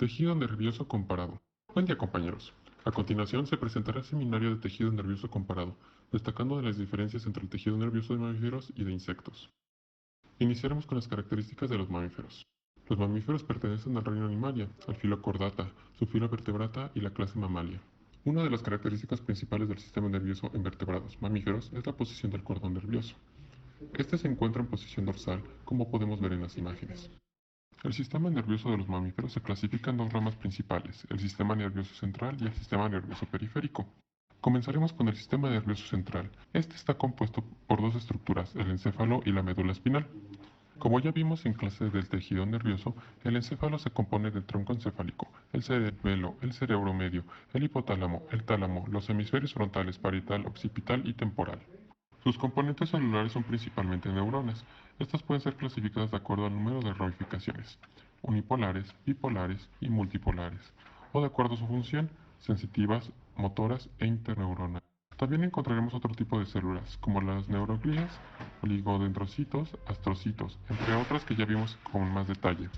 Tejido nervioso comparado. Buen día, compañeros. A continuación se presentará el seminario de tejido nervioso comparado, destacando de las diferencias entre el tejido nervioso de mamíferos y de insectos. Iniciaremos con las características de los mamíferos. Los mamíferos pertenecen al reino Animalia, al filo Chordata, subfilo Vertebrata y la clase Mammalia. Una de las características principales del sistema nervioso en vertebrados mamíferos es la posición del cordón nervioso. Este se encuentra en posición dorsal, como podemos ver en las imágenes. El sistema nervioso de los mamíferos se clasifica en dos ramas principales, el sistema nervioso central y el sistema nervioso periférico. Comenzaremos con el sistema nervioso central. Este está compuesto por dos estructuras, el encéfalo y la médula espinal. Como ya vimos en clase del tejido nervioso, el encéfalo se compone del tronco encefálico, el cerebelo, el cerebro medio, el hipotálamo, el tálamo, los hemisferios frontales, parietal, occipital y temporal. Sus componentes celulares son principalmente neuronas. Estas pueden ser clasificadas de acuerdo al número de ramificaciones, unipolares, bipolares y multipolares, o de acuerdo a su función, sensitivas, motoras e interneuronales. También encontraremos otro tipo de células, como las neuroglías, oligodendrocitos, astrocitos, entre otras que ya vimos con más detalle.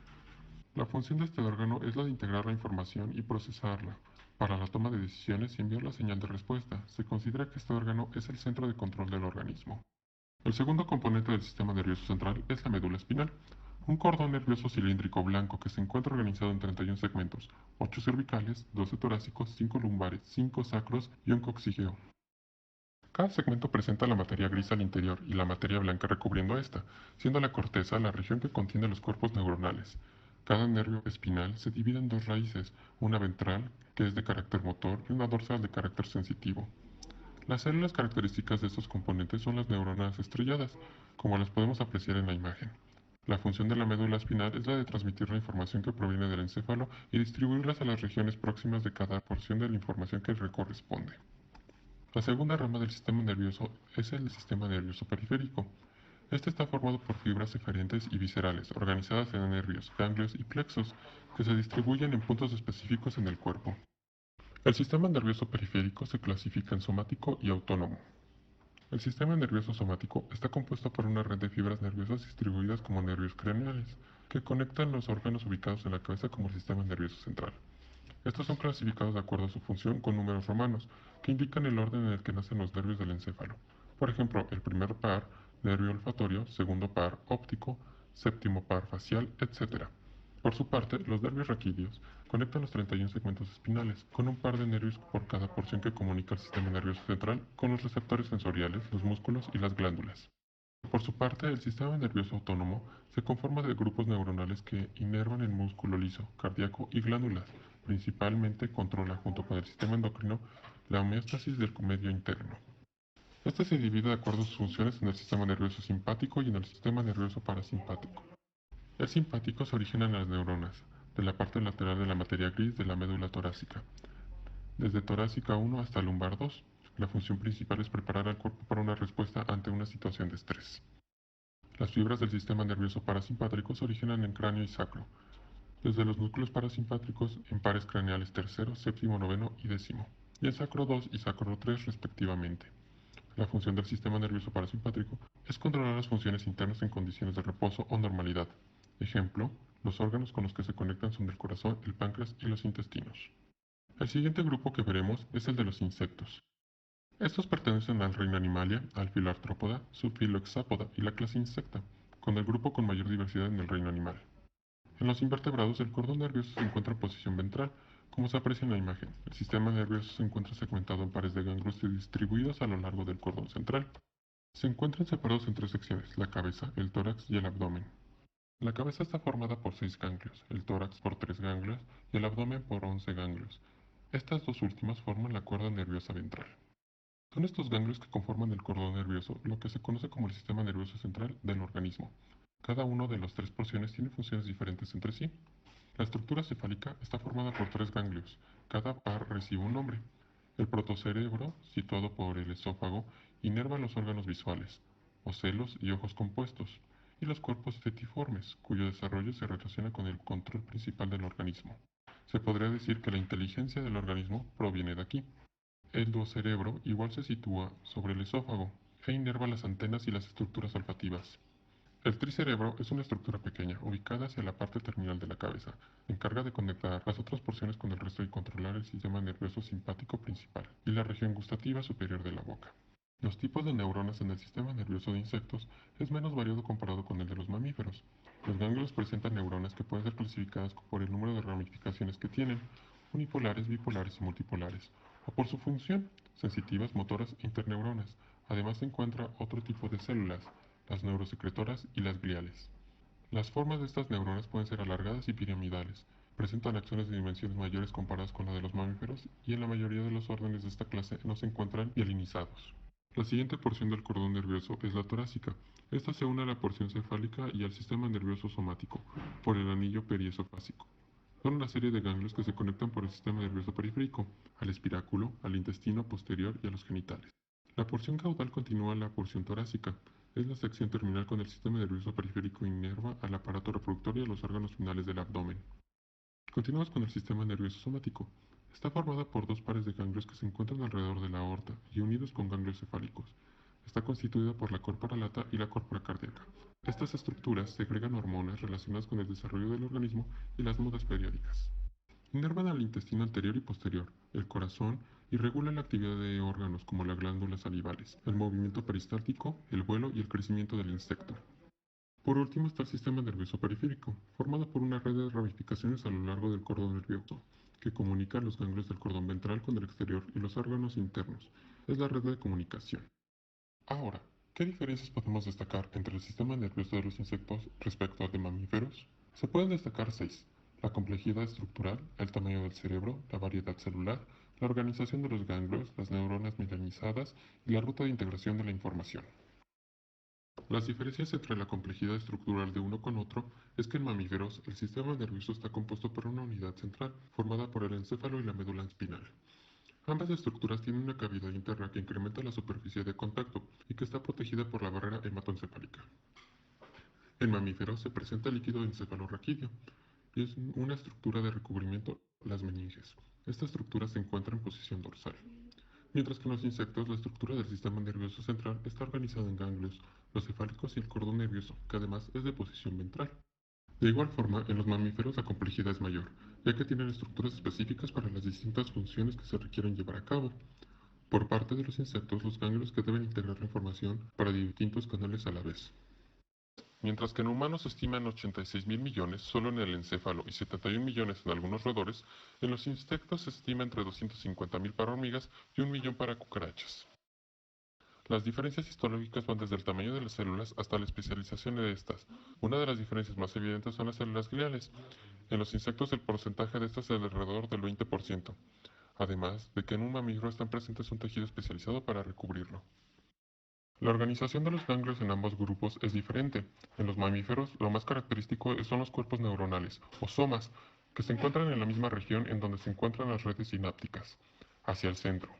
La función de este órgano es la de integrar la información y procesarla. Para la toma de decisiones y enviar la señal de respuesta, se considera que este órgano es el centro de control del organismo. El segundo componente del sistema nervioso central es la médula espinal, un cordón nervioso cilíndrico blanco que se encuentra organizado en 31 segmentos, 8 cervicales, 12 torácicos, 5 lumbares, 5 sacros y un coxígeo. Cada segmento presenta la materia gris al interior y la materia blanca recubriendo esta, siendo la corteza la región que contiene los cuerpos neuronales. Cada nervio espinal se divide en dos raíces, una ventral, que es de carácter motor, y una dorsal de carácter sensitivo. Las células características de estos componentes son las neuronas estrelladas, como las podemos apreciar en la imagen. La función de la médula espinal es la de transmitir la información que proviene del encéfalo y distribuirlas a las regiones próximas de cada porción de la información que le corresponde. La segunda rama del sistema nervioso es el sistema nervioso periférico. Este está formado por fibras eferentes y viscerales, organizadas en nervios, ganglios y plexos, que se distribuyen en puntos específicos en el cuerpo. El sistema nervioso periférico se clasifica en somático y autónomo. El sistema nervioso somático está compuesto por una red de fibras nerviosas distribuidas como nervios craneales, que conectan los órganos ubicados en la cabeza como el sistema nervioso central. Estos son clasificados de acuerdo a su función con números romanos, que indican el orden en el que nacen los nervios del encéfalo. Por ejemplo, el primer par, nervio olfatorio, segundo par, óptico, séptimo par, facial, etc. Por su parte, los nervios raquídeos conectan los 31 segmentos espinales, con un par de nervios por cada porción que comunica el sistema nervioso central con los receptores sensoriales, los músculos y las glándulas. Por su parte, el sistema nervioso autónomo se conforma de grupos neuronales que inervan el músculo liso, cardíaco y glándulas. Principalmente controla, junto con el sistema endocrino, la homeostasis del medio interno. Este se divide de acuerdo a sus funciones en el sistema nervioso simpático y en el sistema nervioso parasimpático. El simpático se origina en las neuronas, de la parte lateral de la materia gris de la médula torácica, desde torácica 1 hasta lumbar 2. La función principal es preparar al cuerpo para una respuesta ante una situación de estrés. Las fibras del sistema nervioso parasimpátrico se originan en cráneo y sacro, desde los núcleos parasimpátricos en pares craneales tercero, séptimo, noveno y décimo, y en sacro 2 y sacro 3 respectivamente. La función del sistema nervioso parasimpátrico es controlar las funciones internas en condiciones de reposo o normalidad. Ejemplo, los órganos con los que se conectan son el corazón, el páncreas y los intestinos. El siguiente grupo que veremos es el de los insectos. Estos pertenecen al reino Animalia, al filo Arthropoda, subfilo Hexapoda y la clase Insecta, con el grupo con mayor diversidad en el reino animal. En los invertebrados, el cordón nervioso se encuentra en posición ventral, como se aprecia en la imagen. El sistema nervioso se encuentra segmentado en pares de ganglios distribuidos a lo largo del cordón central. Se encuentran separados en tres secciones, la cabeza, el tórax y el abdomen. La cabeza está formada por 6 ganglios, el tórax por 3 ganglios y el abdomen por 11 ganglios. Estas dos últimas forman la cuerda nerviosa ventral. Son estos ganglios que conforman el cordón nervioso, lo que se conoce como el sistema nervioso central del organismo. Cada uno de las tres porciones tiene funciones diferentes entre sí. La estructura cefálica está formada por 3 ganglios. Cada par recibe un nombre. El protocerebro, situado por el esófago, inerva los órganos visuales, ocelos y ojos compuestos, y los cuerpos fetiformes, cuyo desarrollo se relaciona con el control principal del organismo. Se podría decir que la inteligencia del organismo proviene de aquí. El duocerebro igual se sitúa sobre el esófago e inerva las antenas y las estructuras olfativas. El tricerebro es una estructura pequeña, ubicada hacia la parte terminal de la cabeza, encarga de conectar las otras porciones con el resto y controlar el sistema nervioso simpático principal y la región gustativa superior de la boca. Los tipos de neuronas en el sistema nervioso de insectos es menos variado comparado con el de los mamíferos. Los ganglios presentan neuronas que pueden ser clasificadas por el número de ramificaciones que tienen, unipolares, bipolares y multipolares, o por su función, sensitivas, motoras e interneuronas. Además se encuentra otro tipo de células, las neurosecretoras y las gliales. Las formas de estas neuronas pueden ser alargadas y piramidales, presentan acciones de dimensiones mayores comparadas con la de los mamíferos y en la mayoría de los órdenes de esta clase no se encuentran mielinizados. La siguiente porción del cordón nervioso es la torácica. Esta se une a la porción cefálica y al sistema nervioso somático por el anillo periesofásico. Son una serie de ganglios que se conectan por el sistema nervioso periférico, al espiráculo, al intestino posterior y a los genitales. La porción caudal continúa la porción torácica. Es la sección terminal con el sistema nervioso periférico inerva al aparato reproductor y a los órganos finales del abdomen. Continuamos con el sistema nervioso somático. Está formada por dos pares de ganglios que se encuentran alrededor de la aorta y unidos con ganglios cefálicos. Está constituida por la córpora lata y la córpora cardíaca. Estas estructuras segregan hormonas relacionadas con el desarrollo del organismo y las mudas periódicas. Inervan al intestino anterior y posterior, el corazón y regulan la actividad de órganos como las glándulas salivales, el movimiento peristáltico, el vuelo y el crecimiento del insecto. Por último está el sistema nervioso periférico, formado por una red de ramificaciones a lo largo del cordón nervioso, que comunica los ganglios del cordón ventral con el exterior y los órganos internos. Es la red de comunicación. Ahora, ¿qué diferencias podemos destacar entre el sistema nervioso de los insectos respecto al de mamíferos? Se pueden destacar seis: la complejidad estructural, el tamaño del cerebro, la variedad celular, la organización de los ganglios, las neuronas mielinizadas y la ruta de integración de la información. Las diferencias entre la complejidad estructural de uno con otro es que en mamíferos el sistema nervioso está compuesto por una unidad central, formada por el encéfalo y la médula espinal. Ambas estructuras tienen una cavidad interna que incrementa la superficie de contacto y que está protegida por la barrera hematoencefálica. En mamíferos se presenta el líquido encefalorraquídeo y es una estructura de recubrimiento, las meninges. Esta estructura se encuentra en posición dorsal. Mientras que en los insectos la estructura del sistema nervioso central está organizada en ganglios, los cefálicos y el cordón nervioso, que además es de posición ventral. De igual forma, en los mamíferos la complejidad es mayor, ya que tienen estructuras específicas para las distintas funciones que se requieren llevar a cabo. Por parte de los insectos, los ganglios que deben integrar la información para distintos canales a la vez. Mientras que en humanos se estiman 86.000 millones solo en el encéfalo y 71 millones en algunos roedores, en los insectos se estima entre 250.000 para hormigas y 1 millón para cucarachas. Las diferencias histológicas van desde el tamaño de las células hasta la especialización de estas. Una de las diferencias más evidentes son las células gliales. En los insectos el porcentaje de estas es de alrededor del 20%, además de que en un mamífero están presentes un tejido especializado para recubrirlo. La organización de los ganglios en ambos grupos es diferente. En los mamíferos, lo más característico son los cuerpos neuronales, o somas, que se encuentran en la misma región en donde se encuentran las redes sinápticas, hacia el centro.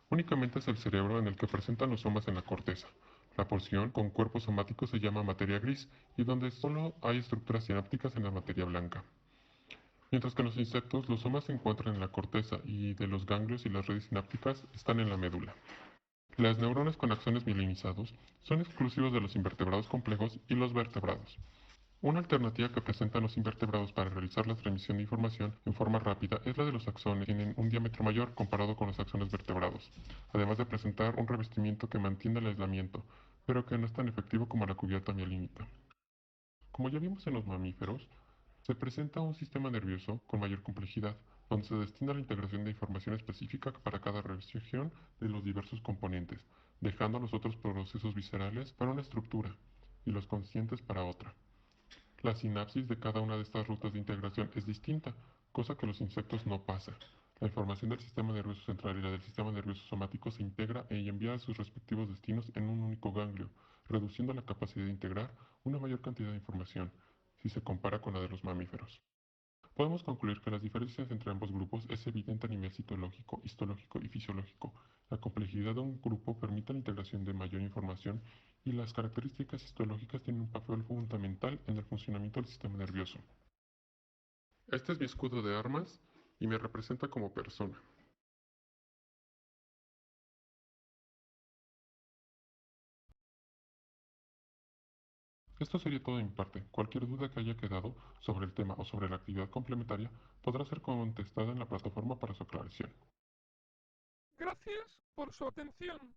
Únicamente es el cerebro en el que presentan los somas en la corteza. La porción con cuerpo somático se llama materia gris y donde solo hay estructuras sinápticas en la materia blanca. Mientras que en los insectos los somas se encuentran en la corteza y de los ganglios y las redes sinápticas están en la médula. Las neuronas con axones mielinizados son exclusivos de los invertebrados complejos y los vertebrados. Una alternativa que presentan los invertebrados para realizar la transmisión de información en forma rápida es la de los axones, que tienen un diámetro mayor comparado con los axones vertebrados, además de presentar un revestimiento que mantiene el aislamiento, pero que no es tan efectivo como la cubierta mielínica. Como ya vimos en los mamíferos, se presenta un sistema nervioso con mayor complejidad, donde se destina la integración de información específica para cada región de los diversos componentes, dejando los otros procesos viscerales para una estructura y los conscientes para otra. La sinapsis de cada una de estas rutas de integración es distinta, cosa que los insectos no pasa. La información del sistema nervioso central y la del sistema nervioso somático se integra y envía a sus respectivos destinos en un único ganglio, reduciendo la capacidad de integrar una mayor cantidad de información, si se compara con la de los mamíferos. Podemos concluir que las diferencias entre ambos grupos es evidente a nivel citológico, histológico y fisiológico. La complejidad de un grupo permite la integración de mayor información y las características histológicas tienen un papel fundamental en el funcionamiento del sistema nervioso. Este es mi escudo de armas y me representa como persona. Esto sería todo de mi parte. Cualquier duda que haya quedado sobre el tema o sobre la actividad complementaria podrá ser contestada en la plataforma para su aclaración. Gracias por su atención.